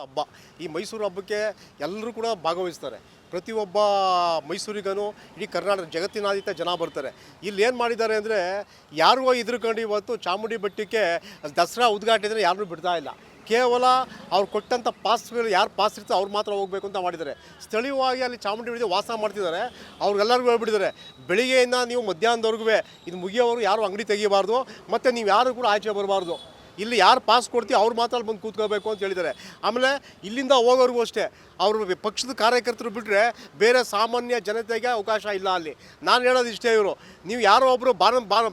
ಹಬ್ಬ. ಈ ಮೈಸೂರು ಹಬ್ಬಕ್ಕೆ ಎಲ್ಲರೂ ಕೂಡ ಭಾಗವಹಿಸ್ತಾರೆ. ಪ್ರತಿಯೊಬ್ಬ ಮೈಸೂರಿಗನು ಇಡೀ ಕರ್ನಾಟಕ ಜಗತ್ತಿನಾದ್ಯಂತ ಜನ ಬರ್ತಾರೆ. ಇಲ್ಲಿ ಏನು ಮಾಡಿದ್ದಾರೆ ಅಂದರೆ, ಯಾರಿಗೋ ಹೆದರ್ಕೊಂಡು ಇವತ್ತು ಚಾಮುಂಡಿ ಬೆಟ್ಟಕ್ಕೆ ದಸರಾ ಉದ್ಘಾಟನೆ ಯಾರನ್ನೂ ಬಿಡ್ತಾ ಇಲ್ಲ. ಕೇವಲ ಅವ್ರು ಕೊಟ್ಟಂಥ ಪಾಸ್ಗಳು ಯಾರು ಪಾಸ್ ಇರ್ತೋ ಅವ್ರು ಮಾತ್ರ ಹೋಗಬೇಕು ಅಂತ ಮಾಡಿದ್ದಾರೆ. ಸ್ಥಳೀಯವಾಗಿ ಅಲ್ಲಿ ಚಾಮುಂಡಿ ಬೆಟ್ಟದಲ್ಲಿ ವಾಸ ಮಾಡ್ತಿದ್ದಾರೆ. ಅವ್ರಿಗೆಲ್ಲರಿಗೂ ಹೇಳ್ಬಿಟ್ಟಿದ್ದಾರೆ, ಬೆಳಿಗ್ಗೆಯಿಂದ ನೀವು ಮಧ್ಯಾಹ್ನದವರೆಗೂ ಇದು ಮುಗಿಯೋವರು ಯಾರು ಅಂಗಡಿ ತೆಗಿಬಾರ್ದು, ಮತ್ತು ನೀವು ಯಾರು ಕೂಡ ಆಚೆ ಬರಬಾರ್ದು. ಇಲ್ಲಿ ಯಾರು ಪಾಸ್ ಕೊಡ್ತೀವಿ ಅವ್ರು ಮಾತ್ರ ಅಲ್ಲಿ ಬಂದು ಕೂತ್ಕೋಬೇಕು ಅಂತ ಹೇಳಿದ್ದಾರೆ. ಆಮೇಲೆ ಇಲ್ಲಿಂದ ಹೋಗೋರಿಗೂ ಅಷ್ಟೇ, ಅವರು ಪಕ್ಷದ ಕಾರ್ಯಕರ್ತರು ಬಿಟ್ಟರೆ ಬೇರೆ ಸಾಮಾನ್ಯ ಜನತೆಗೆ ಅವಕಾಶ ಇಲ್ಲ ಅಲ್ಲಿ. ನಾನು ಹೇಳೋದು ಇಷ್ಟೇ, ಇವರು ನೀವು ಯಾರೋ ಒಬ್ಬರು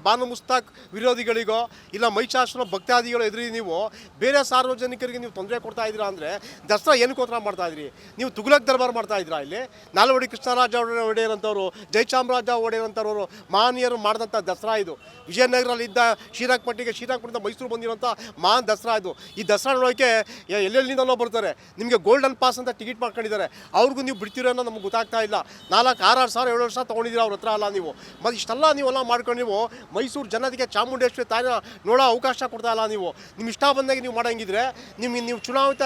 ಬಾನು ಮುಸ್ತಾಕ್ ವಿರೋಧಿಗಳಿಗೋ ಇಲ್ಲ ಮಹಿಷಾಸುರ ಭಕ್ತಾದಿಗಳು ಎದುರಿ ನೀವು ಬೇರೆ ಸಾರ್ವಜನಿಕರಿಗೆ ನೀವು ತೊಂದರೆ ಕೊಡ್ತಾ ಇದ್ದೀರಾ ಅಂದರೆ ದಸರಾ ಏನಕ್ಕೋಸ್ಕರ ಮಾಡ್ತಾಯಿದ್ರಿ? ನೀವು ತುಘಲಕ್ ದರ್ಬಾರ್ ಮಾಡ್ತಾಯಿದ್ದೀರಾ? ಇಲ್ಲಿ ನಾಲ್ವಡಿ ಕೃಷ್ಣರಾಜ ಒಡೆಯರ್ ಅಂತವರು, ಜಯಚಾಮರಾಜ ಒಡೆಯರ್ ಅಂತವರು ಮಹನೀಯರು ಮಾಡಿದಂಥ ದಸರಾ ಇದು. ವಿಜಯನಗರಲ್ಲಿದ್ದ ಶ್ರೀರಂಗಪಟ್ಟಣದಿಂದ ಮೈಸೂರು ಬಂದಿರೋಂಥ ಮಹಾನ್ ದಸರಾ ಇದು. ಈ ದಸರಾ ನೋಡೋಕ್ಕೆ ಎಲ್ಲೆಲ್ಲಿಂದಲೋ ಬರ್ತಾರೆ. ನಿಮಗೆ ಗೋಲ್ಡನ್ ಪಾಸ್ ಅಂತ ಟಿಕೆಟ್ ಮಾಡ್ಕೊಂಡಿದ್ದಾರೆ. ಅವ್ರಿಗೂ ನೀವು ಬಿಡ್ತೀರೋ ಅನ್ನೋ ನಮ್ಗೆ ಗೊತ್ತಾಗ್ತಾ ಇಲ್ಲ. 4-6 ಸಾವಿರ 7 ವರ್ಷ ತೊಗೊಂಡಿದ್ದೀರ ಅವ್ರ ಹತ್ರ ಅಲ್ಲ ನೀವು. ಮತ್ತು ಇಷ್ಟೆಲ್ಲ ನೀವೆಲ್ಲ ಮಾಡ್ಕೊಂಡು ನೀವು ಮೈಸೂರು ಜನತೆಗೆ ಚಾಮುಂಡೇಶ್ವರಿ ತಾಯಿನ ನೋಡೋ ಅವಕಾಶ ಕೊಡ್ತಾ ಇಲ್ಲ. ನೀವು ನಿಮ್ಮ ಇಷ್ಟ ಬಂದಾಗೆ ನೀವು ಮಾಡೋಂಗಿದ್ರೆ ನೀವು ಚುನಾಯಿತ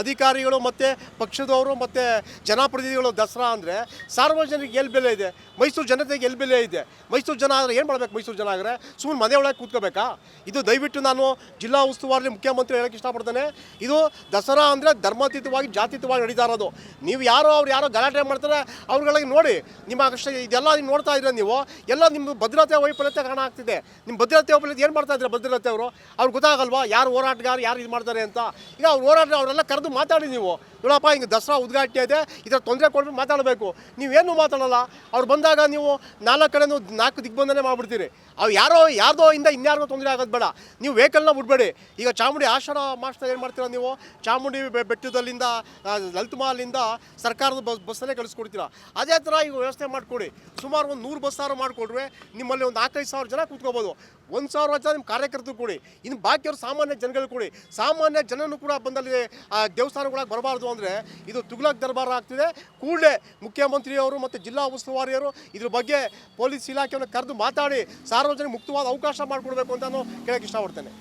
ಅಧಿಕಾರಿಗಳು ಮತ್ತು ಪಕ್ಷದವರು ಮತ್ತು ಜನಪ್ರತಿನಿಧಿಗಳು ದಸರಾ ಅಂದರೆ ಸಾರ್ವಜನಿಕರಿಗೆ ಎಲ್ಲಿ ಬೆಲೆ ಇದೆ? ಮೈಸೂರು ಜನತೆಗೆ ಎಲ್ಲಿ ಬೆಲೆ ಇದೆ? ಮೈಸೂರು ಜನ ಆದರೆ ಏನು ಮಾಡಬೇಕು? ಮೈಸೂರು ಜನ ಆದರೆ ಸುಮ್ಮನೆ ಮನೆ ಒಳಗೆ ಕೂತ್ಕೋಬೇಕಾ? ಇದು ದಯವಿಟ್ಟು ನಾನು ಜಿಲ್ಲಾ ಉಸ್ತುವಾರಿ ಮುಖ್ಯಮಂತ್ರಿ ಹೇಳೋಕ್ಕೆ ಇಷ್ಟಪಡ್ತೇನೆ. ಇದು ದಸರಾ ಅಂದರೆ ಧರ್ಮಾತೀತವಾಗಿ ಜಾತೀತವಾಗಿ ನಡೀತಾ ಇರೋದು. ನೀವು ಯಾರೋ ಗಲಾಟೆ ಮಾಡ್ತಾರೆ ಅವ್ರುಗಳಿಗೆ ನೋಡಿ, ನಿಮ್ಮ ಅಷ್ಟೇ ಇದೆಲ್ಲ ನೀವು ನೋಡ್ತಾ ಇದ್ರೆ ನೀವು ಎಲ್ಲ ನಿಮ್ಮ ಭದ್ರತೆ ವೈಫಲ್ಯತೆ ಕಾರಣ ಆಗ್ತಿದೆ. ನಿಮ್ಮ ಭದ್ರತೆ ವೈಫಲ್ಯತೆ ಏನು ಮಾಡ್ತಾ ಇದ್ದಾರೆ ಭದ್ರತೆ ಅವರು? ಅವ್ರಿಗೆ ಗೊತ್ತಾಗಲ್ವಾ ಯಾರು ಹೋರಾಟಗಾರ ಯಾರು ಇದು ಮಾಡ್ತಾರೆ ಅಂತ? ಈಗ ಅವ್ರು ಅವರೆಲ್ಲ ಕರೆದು ಮಾತಾಡಿ ನೀವು, ನೋಡಪ್ಪ ಹಿಂಗೆ ದಸರಾ ಉದ್ಘಾಟನೆ ಇದೆ, ಇದರ ತೊಂದರೆ ಕೊಡ್ಬಿಟ್ಟು ಮಾತಾಡಬೇಕು. ನೀವೇನು ಮಾತಾಡೋಲ್ಲ. ಅವ್ರು ಬಂದಾಗ ನೀವು 4 ಕಡೆನೂ 4 ದಿಗ್ಬಂಧನೆ ಮಾಡಿಬಿಡ್ತೀರಿ. ಅವ್ರು ಯಾರ್ದೋ ಇಂದ ಇನ್ಯಾರಿಗೋ ತೊಂದರೆ ಆಗೋದು ಬೇಡ. ನೀವು ವೆಹಿಕಲ್ನ ಬಿಡಬೇಡಿ. ಈಗ ಚಾಮುಂಡಿ ಆಶ್ರಮ ಮಾಸ್ಟರ್ ಏನು ಮಾಡ್ತೀರಾ ನೀವು? ಚಾಮುಂಡಿ ಬೆಟ್ಟದಲ್ಲಿಂದ ಲಲಿತ್ ಮಹಲಿಂದ ಸರ್ಕಾರದ ಬಸ್ಸಲ್ಲೇ ಕಳಿಸ್ಕೊಡ್ತೀರಾ. ಅದೇ ಥರ ಈಗ ವ್ಯವಸ್ಥೆ ಮಾಡಿಕೊಡಿ. ಸುಮಾರು ಒಂದು 100 ಬಸ್ಸಾರು ಮಾಡಿಕೊಡ್ರೆ ನಿಮ್ಮಲ್ಲಿ ಒಂದು 4-5 ಸಾವಿರ ಜನ ಕೂತ್ಕೋಬೋದು. 1,000 ಜನ ನಿಮ್ಮ ಕಾರ್ಯಕರ್ತರು ಕೊಡಿ. ಇನ್ನು ಬಾಕಿಯವರು ಸಾಮಾನ್ಯ ಜನಗಳು ಕೊಡಿ. ಸಾಮಾನ್ಯ ಜನನೂ ಕೂಡ ಬಂದಲ್ಲಿ ದೇವಸ್ಥಾನಗಳಿಗೆ ಬರಬಾರ್ದು ಅಂದರೆ ಇದು ತುಘಲಕ್ ದರ್ಬಾರ್ ಆಗ್ತಿದೆ. ಕೂಡಲೇ ಮುಖ್ಯಮಂತ್ರಿಯವರು ಮತ್ತು ಜಿಲ್ಲಾ ಉಸ್ತುವಾರಿಯವರು ಇದ್ರ ಬಗ್ಗೆ ಪೊಲೀಸ್ ಇಲಾಖೆಯನ್ನು ಕರೆದು ಮಾತಾಡಿ ಸಾರ್ವಜನಿಕ ಮುಕ್ತವಾದ ಅವಕಾಶ ಮಾಡಿಕೊಡ್ಬೇಕು ಅಂತ ನಾನು ಕೇಳೋಕ್ಕೆ ಇಷ್ಟಪಡ್ತೇನೆ.